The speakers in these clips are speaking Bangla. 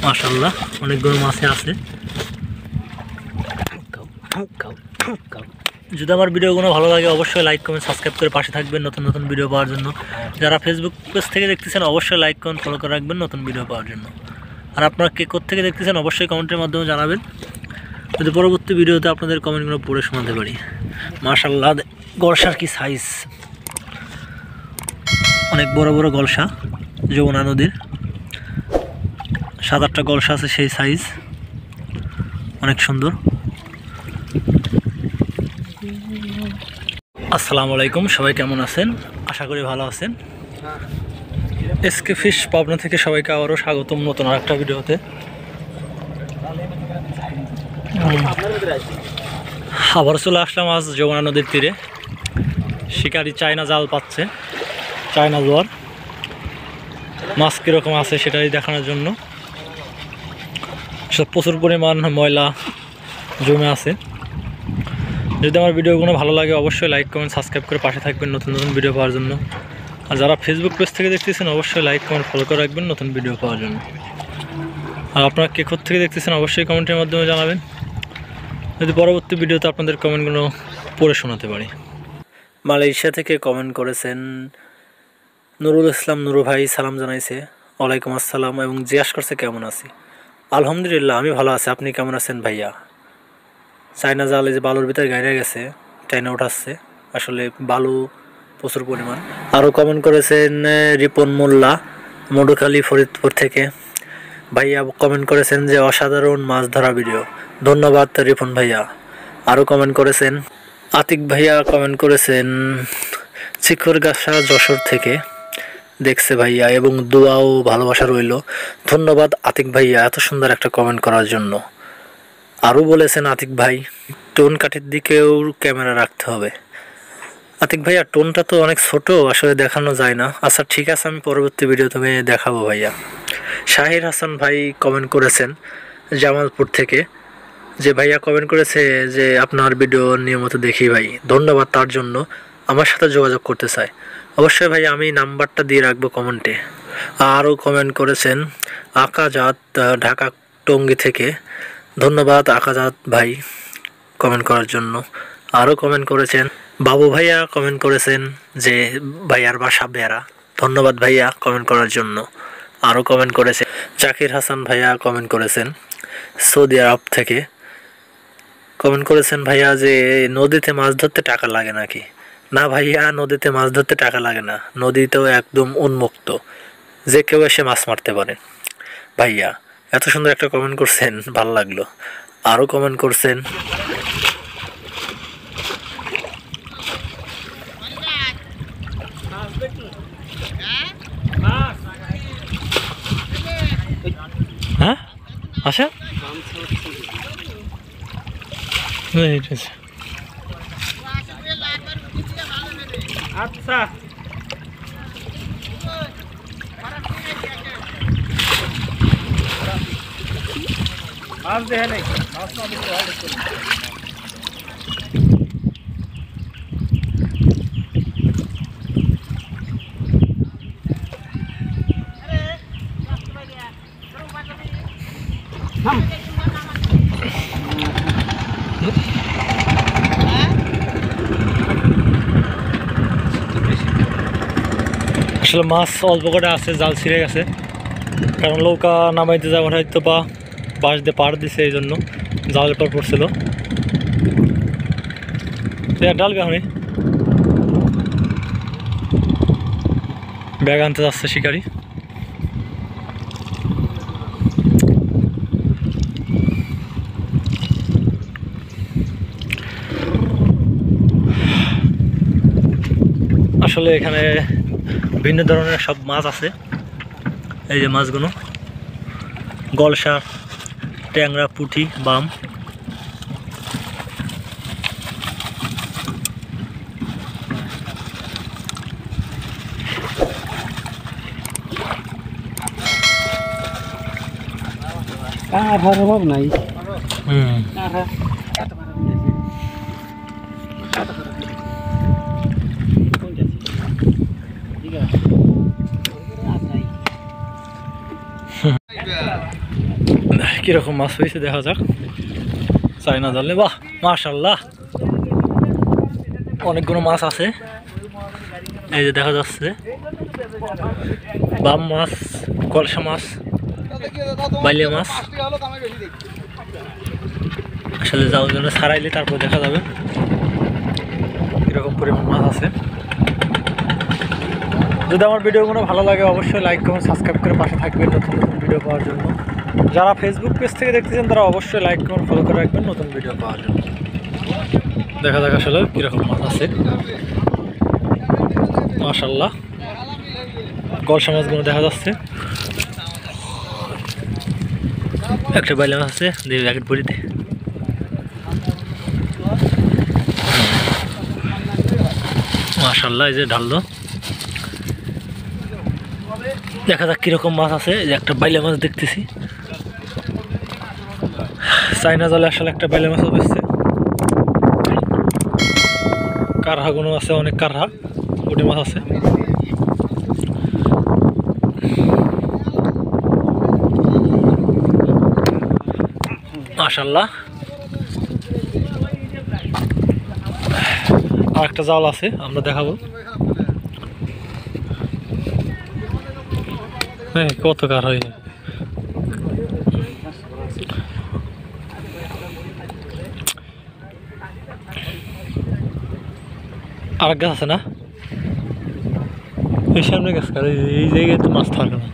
মাশাআল্লাহ অনেকগুলো মাছে আছে। যদি আমার ভিডিওগুলো ভালো লাগে অবশ্যই লাইক কমেন্ট সাবস্ক্রাইব করে পাশে থাকবেন নতুন নতুন ভিডিও পাওয়ার জন্য। যারা ফেসবুক পেজ থেকে দেখতেছেন অবশ্যই লাইক কমেন্ট ফলো করে রাখবেন নতুন ভিডিও পাওয়ার জন্য। আর আপনারা কে কোত্থেকে দেখতেছেন অবশ্যই কমেন্টের মাধ্যমে জানাবেন, যদি পরবর্তী ভিডিওতে আপনাদের কমেন্টগুলো পড়ে শোনাতে পারি। মাশাআল্লাহ গলসার কি সাইজ, অনেক বড় বড় গলসা, যমুনা নদীর 7-8টা গলসা আছে, সেই সাইজ অনেক সুন্দর। আসসালামু আলাইকুম, সবাই কেমন আছেন? আশা করি ভালো আছেন। এসকে ফিশ পাবনা থেকে সবাইকে আবারও স্বাগতম নতুন আরেকটা ভিডিওতে। আবার চলে আসলাম আজ যমুনা নদীর তীরে। শিকারি চায়না জাল পাচ্ছে, চায়না জোয়ার। মাছ কীরকম আছে সেটাই দেখানোর জন্য। প্রচুর পরিমাণ ময়লা জমে আছে। যদি আমার ভিডিওগুলো ভালো লাগে অবশ্যই লাইক কমেন্ট সাবস্ক্রাইব করে পাশে থাকবেন নতুন নতুন ভিডিও পাওয়ার জন্য। আর যারা ফেসবুক পেজ থেকে দেখতেছেন অবশ্যই লাইক কমেন্ট ফলো করে রাখবেন নতুন ভিডিও পাওয়ার জন্য। আর আপনারা কে থেকে দেখতেছেন অবশ্যই কমেন্টের মাধ্যমে জানাবেন, যদি পরবর্তী ভিডিওতে আপনাদের কমেন্টগুলো পড়ে শোনাতে পারি। মালয়েশিয়া থেকে কমেন্ট করেছেন নুরুল ইসলাম নুরু ভাই, সালাম জানাইছে, ওয়ালাইকুম আসসালাম, এবং জিজ্ঞাসা করছে কেমন আছি। আলহামদুলিল্লাহ আমি ভালো আছি, আপনি কেমন আছেন ভাইয়া? চায়না জাল এই যে বালুর ভিতরে গাইড়ে গেছে, টাইনা উঠাচ্ছে, আসলে বালু প্রচুর পরিমাণ। আরও কমেন্ট করেছেন রিপন মোল্লা মধুখালী ফরিদপুর থেকে। ভাইয়া কমেন্ট করেছেন যে অসাধারণ মাছ ধরা ভিডিও, ধন্যবাদ রিপন ভাইয়া। আরও কমেন্ট করেছেন আতিক ভাইয়া, কমেন্ট করেছেন চিকরগাছা যশোর থেকে দেখছে ভাইয়া, এবং দোয়া ও ভালোবাসা রইল। ধন্যবাদ আতিক ভাইয়া এত সুন্দর একটা কমেন্ট করার জন্য। আরও বলেছেন আতিক ভাই টোন কাঠের দিকেও ক্যামেরা রাখতে হবে। আতিক ভাইয়া টোনটা তো অনেক ছোট, আসলে দেখানো যায় না। আচ্ছা ঠিক আছে, আমি পরবর্তী ভিডিওতে দেখাবো ভাইয়া। শাহির হাসান ভাই কমেন্ট করেছেন জামালপুর থেকে, যে ভাইয়া কমেন্ট করেছে যে আপনার ভিডিও নিয়মিত দেখি ভাই, ধন্যবাদ তার জন্য। আমার সাথে যোগাযোগ করতে চাই অবশ্যই ভাই, আমি নাম্বারটা দিয়ে রাখবো কমেন্টে। আরও কমেন্ট করেছেন আকাজাত ঢাকা টঙ্গী থেকে, ধন্যবাদ আকাজাত ভাই কমেন্ট করার জন্য। আরও কমেন্ট করেছেন বাবু ভাইয়া, কমেন্ট করেছেন যে ভাইয়ার বাসা বেড়া, ধন্যবাদ ভাইয়া কমেন্ট করার জন্য। আরও কমেন্ট করেছেন জাকির হাসান ভাইয়া, কমেন্ট করেছেন সৌদি আরব থেকে, কমেন্ট করেছেন ভাইয়া যে নদীতে মাছ ধরতে টাকা লাগে নাকি? না ভাইয়া, নদীতে মাছ ধরতে টাকা লাগে না, নদীতেও একদম উন্মুক্ত, যে কেউ এসে মাছ মারতে পারে। ভাইয়া এত সুন্দর একটা কমেন্ট করছেন, ভালো লাগলো। আরও কমেন্ট করছেন হ্যাঁ আচ্ছা আচ্ছা মাছ দেখে নাই, মাছ আসলে মাছ অল্প করে আছে, জাল ছিঁড়ে গেছে, কারণ নৌকা নামাইতে যাওয়ার হয়তো বা বাঁশ দিয়ে পাড় দিছে, এই জন্য জালের পর পড়ছিল। ডাল বেহনি ব্যাগ আনতে যাচ্ছে শিকারি। আসলে এখানে ভিন্ন ধরনের সব মাছ আছে, এই যে মাছগুলো গলসা, ট্যাংরা, পুঁটি, বাম। অভাব নাই। কীরকম মাছ হয়েছে দেখা যাক। চাইনা জালে বাহ মাশাআল্লাহ অনেকগুলো মাছ আছে। এই যে দেখা যাচ্ছে বাম মাছ, কলসা মাছ, বাইলিয়া মাছ। আসলে যাও জন্য ছাড়াইলে তারপর দেখা যাবে কীরকম পরিমাণ মাছ আছে। যদি আমার ভিডিওগুলো ভালো লাগে অবশ্যই লাইক কমেন্ট সাবস্ক্রাইব করে পাশে থাকবেন নতুন নতুন ভিডিও পাওয়ার জন্য। যারা ফেসবুক পেজ থেকে দেখতেছেন তারা অবশ্যই লাইক কমেন্ট ফলো করে রাখবেন নতুন ভিডিও পাওয়ার জন্য। দেখা যাক আসলে কীরকম মাছ আছে। মাশাআল্লাহ গলসা মাছগুলো দেখা যাচ্ছে। একটা বাইলা মাছ আছে দিয়ে প্যাকেট ভরিতে। মাশাআল্লাহ এই যে ঢাললো। দেখা যাক কীরকম মাছ আছে। যে একটা বাইলা মাছ দেখতেছি চাইনা জালে আসলে একটা বাইলা মাছ বেশছে। কারহাগুলো আছে অনেক কারহা পুঁটি মাছ আছে। মাশাআল্লাহ আর একটা জাল আছে আমরা দেখাবো। হ্যাঁ কত কার হয়। আর গাছ আছে না এই সামনে গাছ কার এই জায়গায় তো মাছ থাকে না।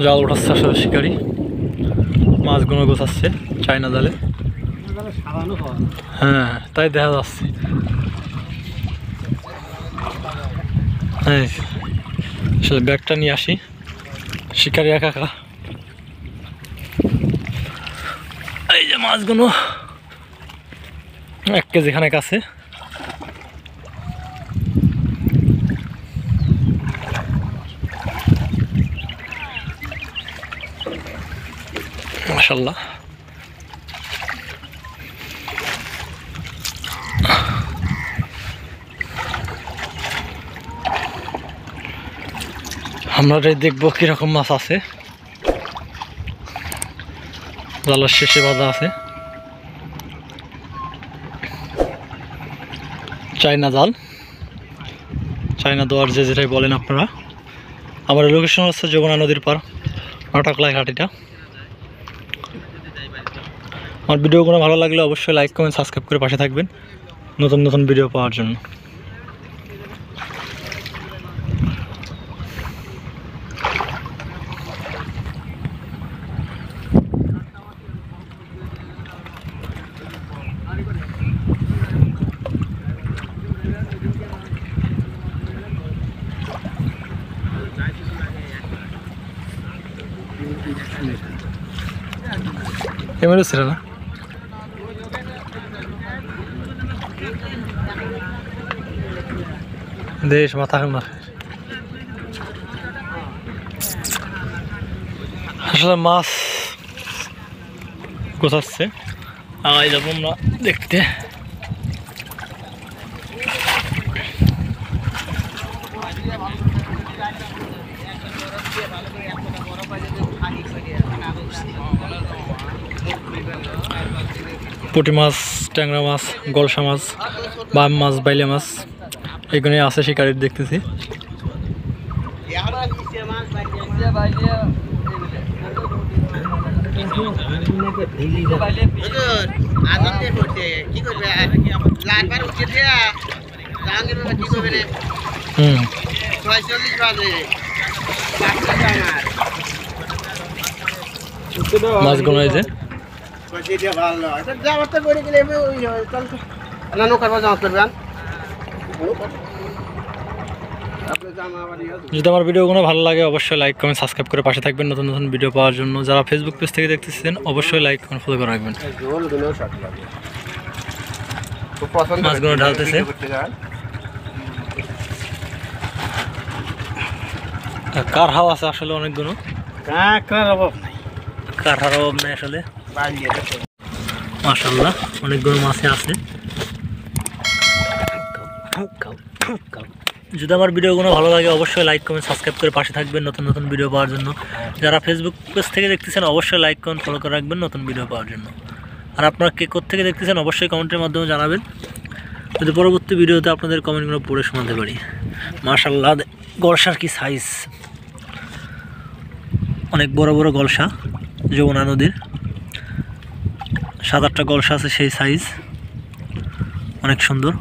জাল উঠাচ্ছে আসলে শিকারি মাছগুলো গোছাচ্ছে চাইনা জালে। হ্যাঁ তাই দেখা যাচ্ছে। হ্যাঁ আসলে ব্যাগটা নিয়ে আসি শিকারি একা একা। এই যে মাছগুলো 1 কেজি খানেক আছে। মাশাআল্লাহ আমরা দেখবো কিরকম মাছ আছে। জালের শেষে বাঁধা আছে চাইনা জাল, চাইনা দোয়ার যে যেটাই বলেন আপনারা। আমার লোকেশন হচ্ছে যমুনা নদীর পার নাটাকলাই ঘাটিটা। আমার ভিডিওগুলো ভালো লাগলে অবশ্যই লাইক কমেন্ট সাবস্ক্রাইব করে পাশে থাকবেন নতুন নতুন ভিডিও পাওয়ার জন্য। এমন ছিল না দেশ মাথা না আসলে মাছ গোছাচ্ছে। এই যাবো আমরা দেখতে। পুঁটি মাছ, ট্যাংরা মাছ, গলসা মাছ, বাম মাছ, বাইলে মাছ এগুলো আছে শিকারির দেখতেছি। মাছগুলো এই যে যদি আমার ভিডিওগুলো ভালো লাগে অবশ্যই লাইক কমেন্ট সাবস্ক্রাইব করে পাশে থাকবেন নতুন নতুন ভিডিও পাওয়ার জন্য। যারা ফেসবুক পেজ থেকে দেখতেছেন অবশ্যই লাইক কমেন্ট ফলো করে রাখবেন। মাছগুলো ঢালতেছে। কার হাওয়া আছে আসলে অনেকগুলো, কার অভাব নাই। কার হাওয়ার অভাব নেই আসলে। মাশাআল্লাহ অনেকগুলো মাছে আছে। যদি আমার ভিডিওগুলো ভালো লাগে অবশ্যই লাইক কমেন্ট সাবস্ক্রাইব করে পাশে থাকবেন নতুন নতুন ভিডিও পাওয়ার জন্য। যারা ফেসবুক পেজ থেকে দেখতেছেন অবশ্যই লাইক কমেন্ট ফলো করে রাখবেন নতুন ভিডিও পাওয়ার জন্য। আর আপনারা কে কোত্থেকে দেখতেছেন অবশ্যই কমেন্টের মাধ্যমে জানাবেন, যদি পরবর্তী ভিডিওতে আপনাদের কমেন্টগুলো পড়ে শোনাতে পারি। মাশাআল্লাহ গলসার কি সাইজ, অনেক বড় বড় গলসা। যমুনা নদীর 7-8টা গলসা আছে, সেই সাইজ অনেক সুন্দর।